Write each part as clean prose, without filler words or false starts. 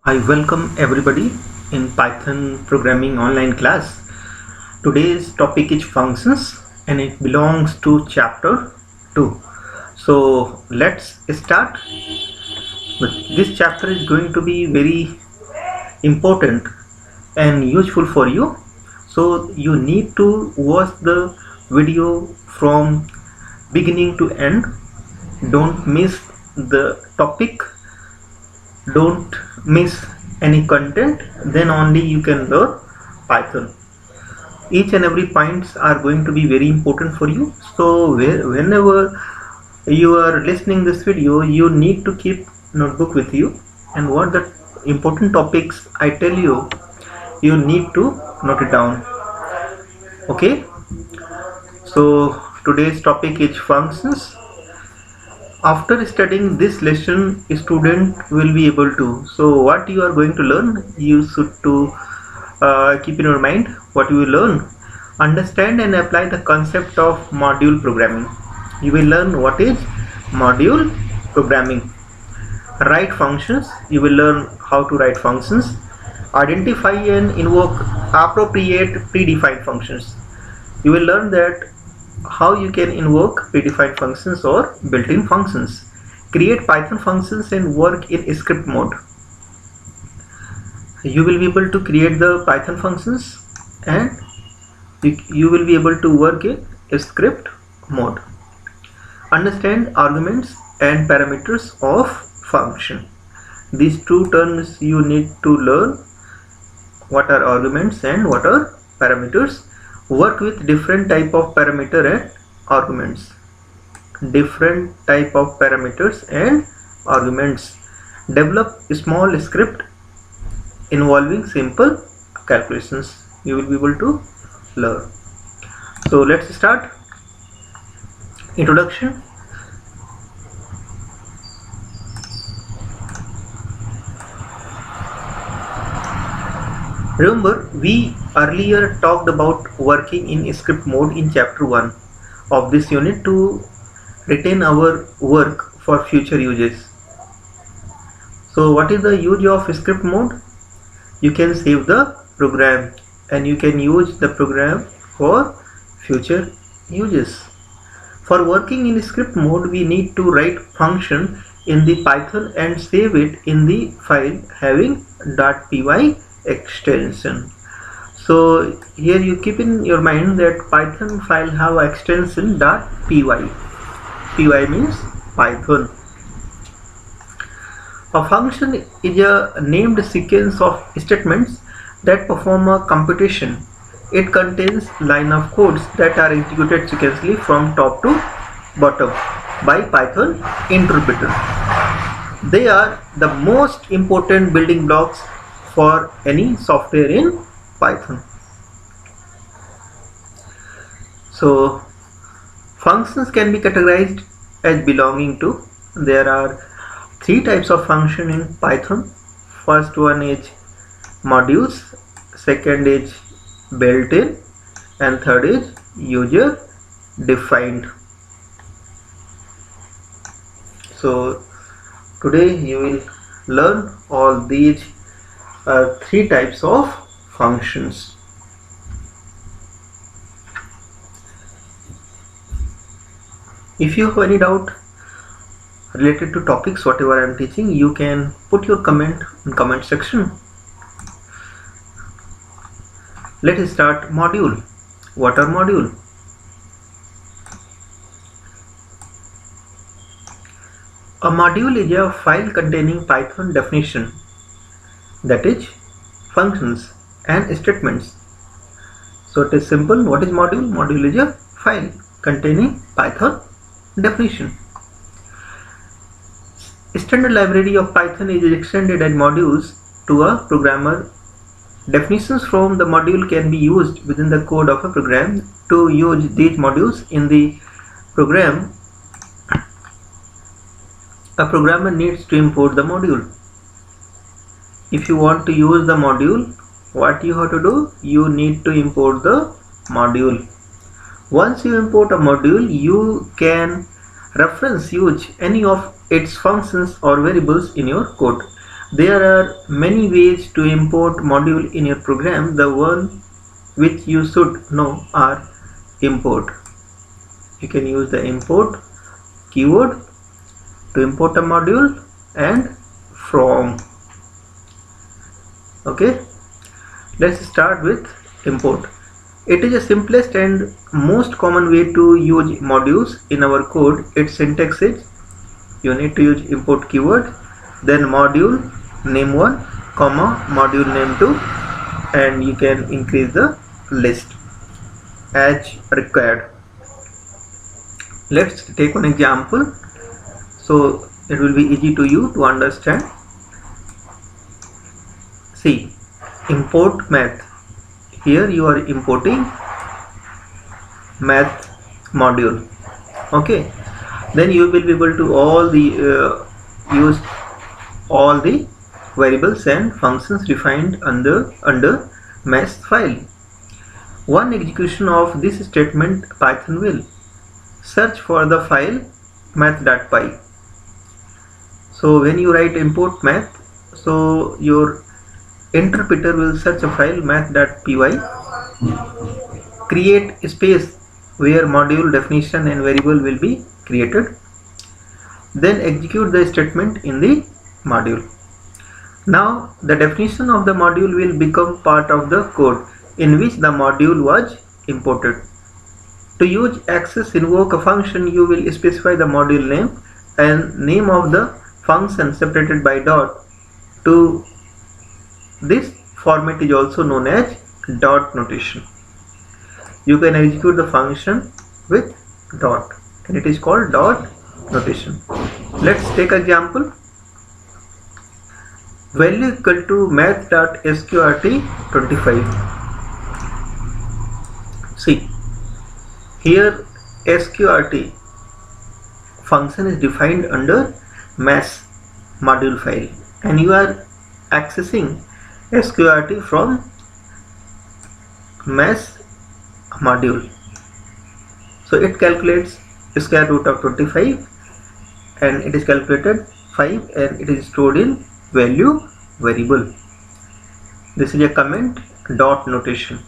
I welcome everybody in Python programming online class. Today's topic is functions and it belongs to chapter 2. So let's start. This chapter is going to be very important and useful for you. So you need to watch the video from beginning to end. Don't miss the topic, don't miss any content, then only you can learn Python. Each and every points are going to be very important for you. So whenever you are listening this video, you need to keep notebook with you, and what the important topics I tell you, you need to note it down. Okay, so today's topic is functions. After studying this lesson, student will be able to, so what you are going to learn, you should to keep in your mind what you will learn. Understand and apply the concept of module programming. You will learn what is module programming. Write functions. You will learn how to write functions. Identify and invoke appropriate predefined functions. You will learn that how you can invoke predefined functions or built-in functions. Create Python functions and work in script mode. You will be able to create the Python functions and you will be able to work in script mode. Understand arguments and parameters of function. These two terms you need to learn. What are arguments and what are parameters? Work with different type of parameter and arguments. Different type of parameters and arguments. Develop a small script involving simple calculations. You will be able to learn. So let's start. Introduction. Remember, we earlier talked about working in script mode in chapter 1 of this unit to retain our work for future uses. So what is the use of script mode? You can save the program and you can use the program for future uses. For working in script mode, we need to write function in the Python and save it in the file having .py extension. So here you keep in your mind that Python file have extension .py. Py means Python. A function is a named sequence of statements that perform a computation. It contains line of codes that are executed sequentially from top to bottom by Python interpreter. They are the most important building blocks for any software in Python. So functions can be categorized as belonging to, there are three types of function in Python. First one is modules, second is built-in, and third is user defined. So today you will learn all these three types of functions. If you have any doubt related to topics whatever I am teaching, you can put your comment in comment section. Let us start. Module. What are module? A module is a file containing Python definition, that is functions and statements. So it is simple. What is module? Module is a file containing Python definition. Standard library of Python is extended as modules to a programmer. Definitions from the module can be used within the code of a program. To use these modules in the program, a programmer needs to import the module. If you want to use the module, what you have to do? You need to import the module. Once you import a module, you can use any of its functions or variables in your code. There are many ways to import module in your program. The one which you should know are import. You can use the import keyword to import a module and from. Okay, let's start with import. It is the simplest and most common way to use modules in our code. Its syntax is you need to use import keyword, then module name 1, comma module name 2, and you can increase the list as required. Let's take one example so it will be easy to you to understand. See, import math. Here you are importing math module. Okay, then you will be able to use all the variables and functions defined under math file. One execution of this statement, Python will search for the file math.py. So when you write import math, so your interpreter will search a file math.py, create a space where module definition and variable will be created, then execute the statement in the module. Now the definition of the module will become part of the code in which the module was imported. To use access invoke a function, you will specify the module name and name of the function separated by dot. To this format is also known as dot notation. You can execute the function with dot and it is called dot notation. Let's take example. Value equal to math.sqrt 25. See, here sqrt function is defined under math module file and you are accessing sqrt from math module. So it calculates square root of 25 and it is calculated 5 and it is stored in value variable. This is a comment dot notation.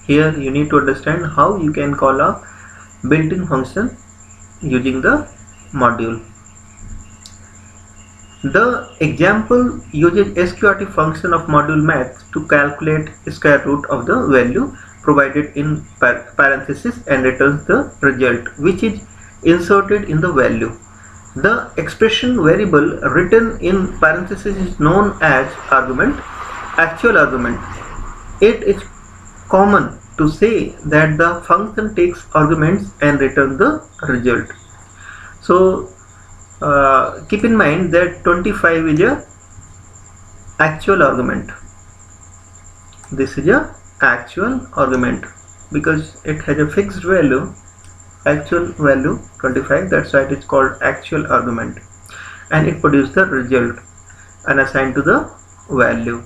Here you need to understand how you can call a built-in function using the module. The example uses sqrt function of module math to calculate square root of the value provided in parenthesis and returns the result which is inserted in the value. The expression variable written in parenthesis is known as argument, actual argument. It is common to say that the function takes arguments and returns the result. So keep in mind that 25 is a actual argument. This is a actual argument because it has a fixed value, actual value 25, that's why it is called actual argument, and it produces the result and assigned to the value.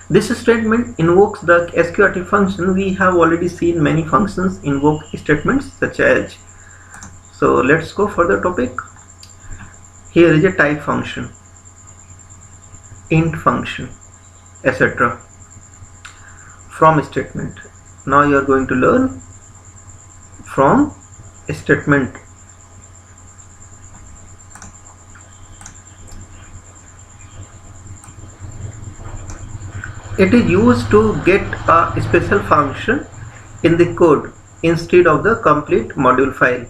This statement invokes the sqrt function. We have already seen many functions invoke statements such as. So let's go for the topic. Here is a type function, int function, etc. From statement. Now you are going to learn from statement. It is used to get a special function in the code instead of the complete module file.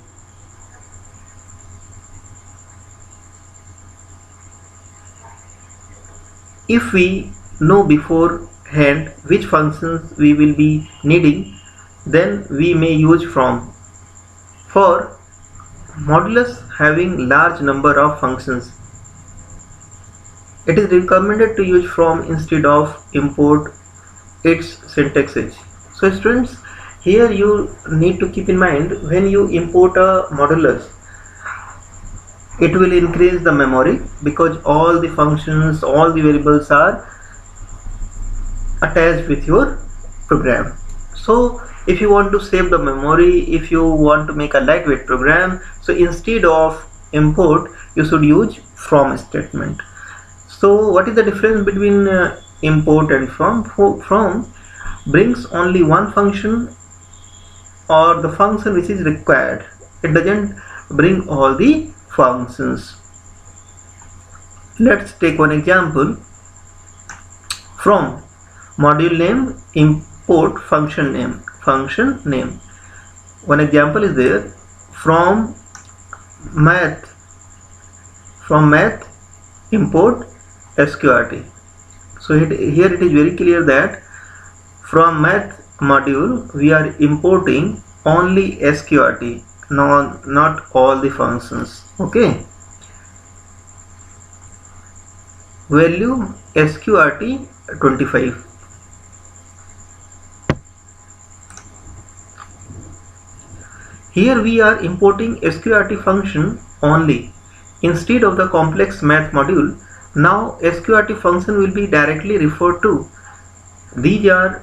If we know beforehand which functions we will be needing, then we may use from. For modulus having large number of functions, it is recommended to use from instead of import. Its syntax is. So students, here you need to keep in mind, when you import a modulus, it will increase the memory because all the functions, all the variables are attached with your program. So if you want to save the memory, if you want to make a lightweight program, so instead of import you should use from statement. So what is the difference between import and from? From brings only one function or the function which is required. It doesn't bring all the functions. Let's take one example. From module name, import function name. One example is there. From math import sqrt. So here it is very clear that from math module we are importing only sqrt, not all the functions. Okay, value sqrt 25. Here we are importing sqrt function only instead of the complex math module. Now sqrt function will be directly referred to. These are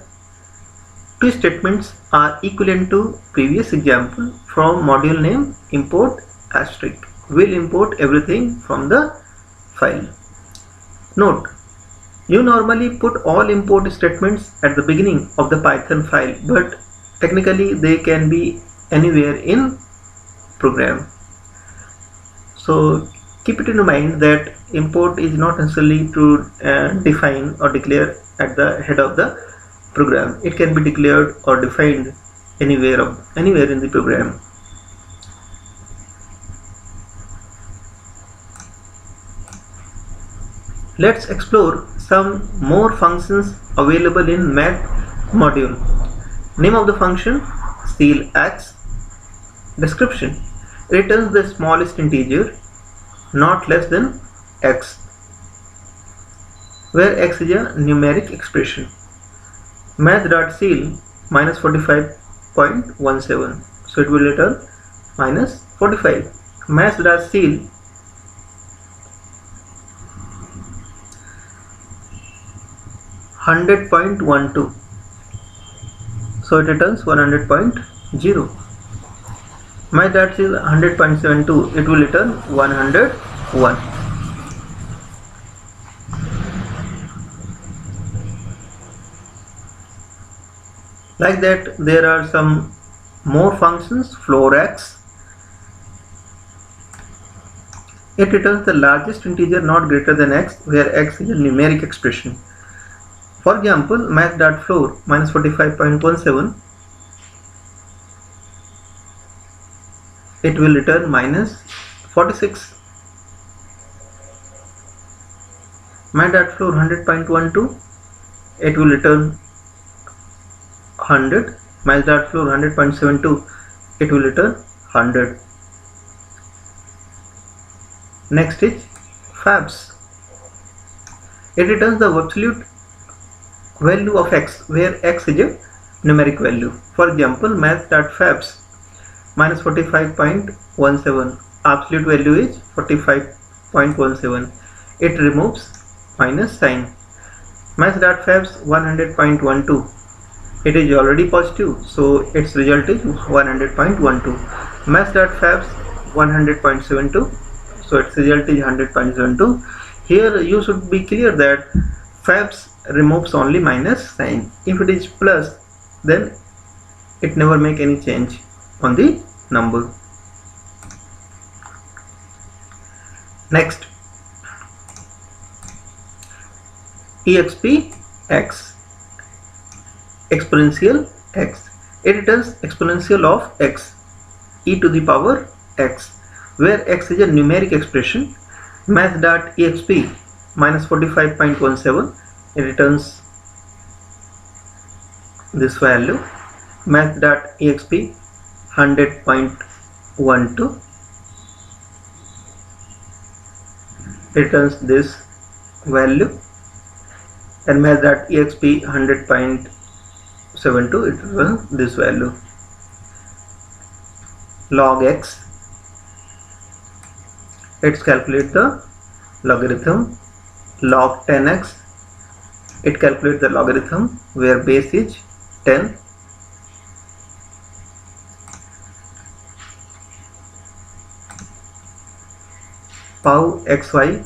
two statements are equivalent to previous example. From module name import asterisk will import everything from the file. Note, you normally put all import statements at the beginning of the Python file, but technically they can be anywhere in program. So keep it in mind that import is not necessarily to define or declare at the head of the program. It can be declared or defined anywhere in the program. Let's explore some more functions available in math module. Name of the function ceil x. Description: returns the smallest integer not less than x, where x is a numeric expression. Math.ceil minus 45.17, so it will return minus 45. Math.ceil 100.12, so it returns 100.0. Math.ceil 100.72, it will return 101. Like that, there are some more functions. Floorx, it returns the largest integer not greater than x, where x is a numeric expression. For example, math.floor minus 45.17, it will return minus 46. Math.floor 100.12, it will return 100. Math.floor 100.72, it will return 100. Next is fabs. It returns the absolute value of x, where x is a numeric value. For example, math.fabs minus 45.17, absolute value is 45.17. It removes minus sign. Math.fabs 100.12, it is already positive, so its result is 100.12. Math.fabs 100.72, so its result is 100.72. Here you should be clear that fabs removes only minus sign. If it is plus, then it never make any change on the number. Next, exp x, exponential x. It returns exponential of x, e to the power x, where x is a numeric expression. Math.exp minus 45.17, it returns this value. Math.exp 100.12, returns this value, and math.exp 100.72, it returns this value. Log x, it calculates the logarithm. Log 10x, it calculates the logarithm where base is 10. Pow xy,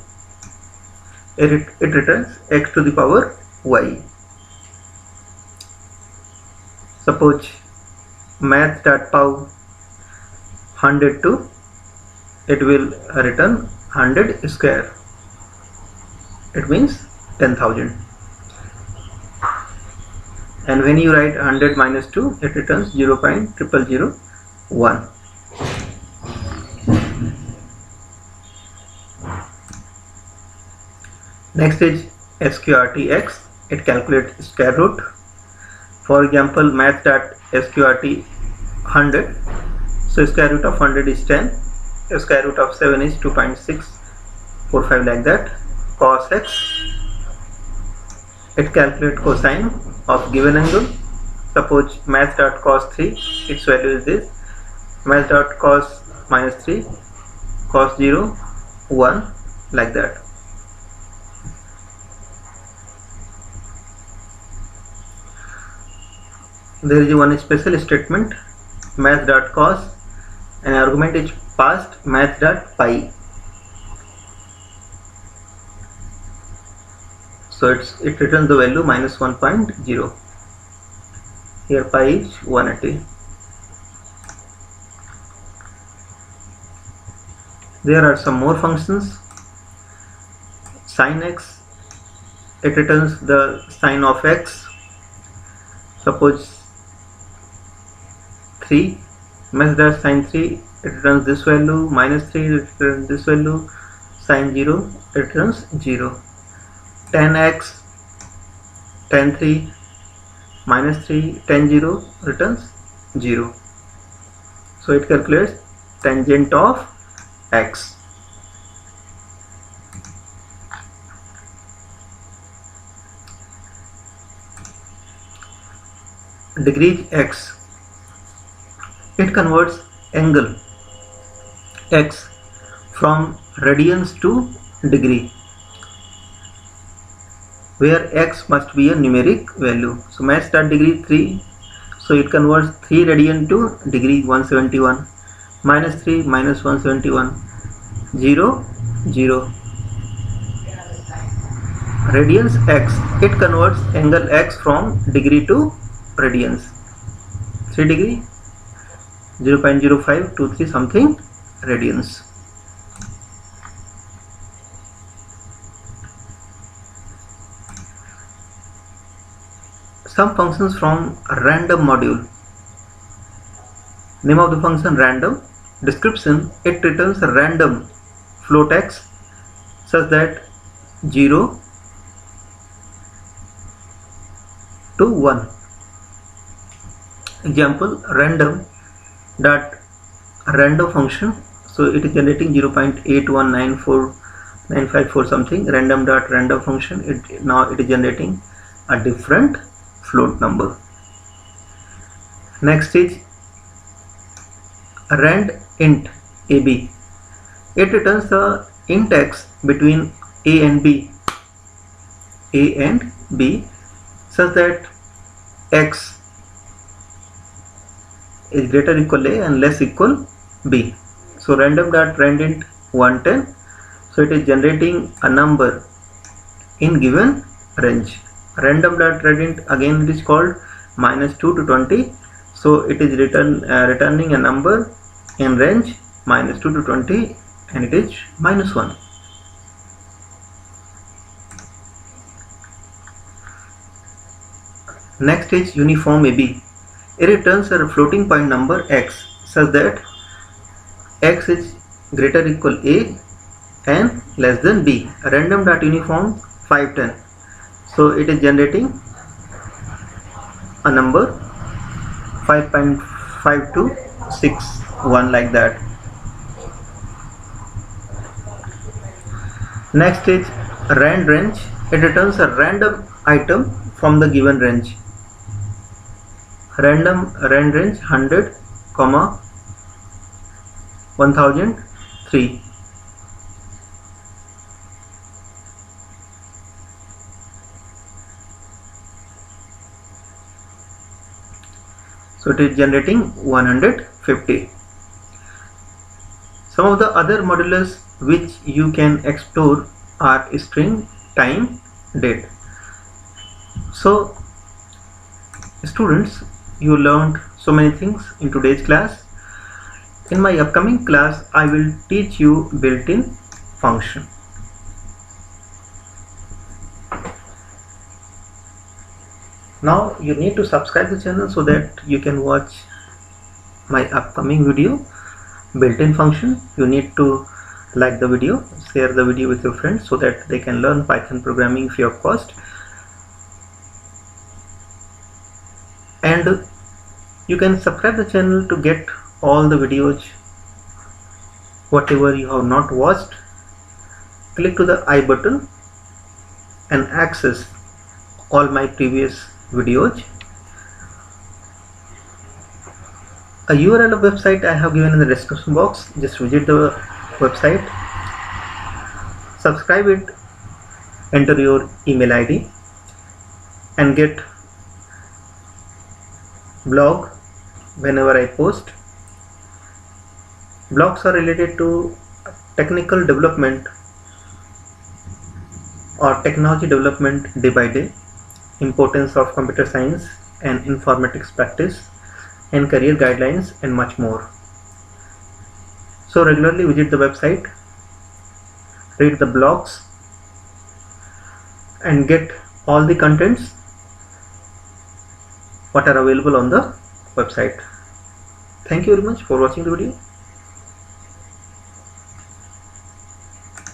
it returns x to the power y. Suppose math.pow 100 to, it will return 100 square. It means 10,000. And when you write 100 minus 2, it returns 0.0001. Next is sqrtx. It calculates square root. For example, math.sqrt 100. So square root of 100 is 10. Square root of 7 is 2.645, like that. Cos x. It calculates cosine of given angle. Suppose math.cos 3, its value is this. Math.cos minus 3, cos 0, 1, like that. There is one special statement, math.cos, an argument is passed math.pi. So it returns the value minus 1.0. Here pi is 180. There are some more functions. Sin x, it returns the sine of x. Suppose 3, math.sin 3, it returns this value, minus 3, it returns this value, sin 0, it returns 0. Tan x, tan 3, minus 3, tan 0, returns 0. So it calculates tangent of x. Degree x, it converts angle x from radians to degree, where x must be a numeric value. So math.degree 3, so it converts 3 radian to degree 171, minus 3 minus 171, 0, 0. Radians x, it converts angle x from degree to radians. 3 degree, 0.0523 something radians. Some functions from random module. Name of the function random. Description, it returns a random float x such that 0 to 1. Example, random function, so it is generating 0.8194954 something. Random function, now it is generating a different float number. Next is rand int ab. It returns the int x between a and b such that x is greater equal a and less equal b. So random.randint 110, so it is generating a number in given range. Random.randint, again it is called minus 2 to 20, so it is returning a number in range minus 2 to 20, and it is minus 1. Next is uniform AB. It returns a floating point number x such that x is greater equal a and less than b. Random.uniform 510, so it is generating a number 5.5261, like that. Next is rand range. It returns a random item from the given range. Rand range 100, 1003. So it is generating 150. Some of the other modulus which you can explore are string, time, date. So students, you learned so many things in today's class. In my upcoming class, I will teach you built-in function. Now you need to subscribe the channel so that you can watch my upcoming video, built-in function. You need to like the video, share the video with your friends so that they can learn Python programming free of cost. And you can subscribe the channel to get all the videos. Whatever you have not watched, click to the I button and access all my previous videos. A URL of website I have given in the description box. Just visit the website, subscribe it, enter your email ID and get blog whenever I post. Blogs are related to technical development or technology development day by day, importance of computer science and informatics practice, and career guidelines, and much more. So regularly visit the website, read the blogs and get all the contents what are available on the website. Thank you very much for watching the video.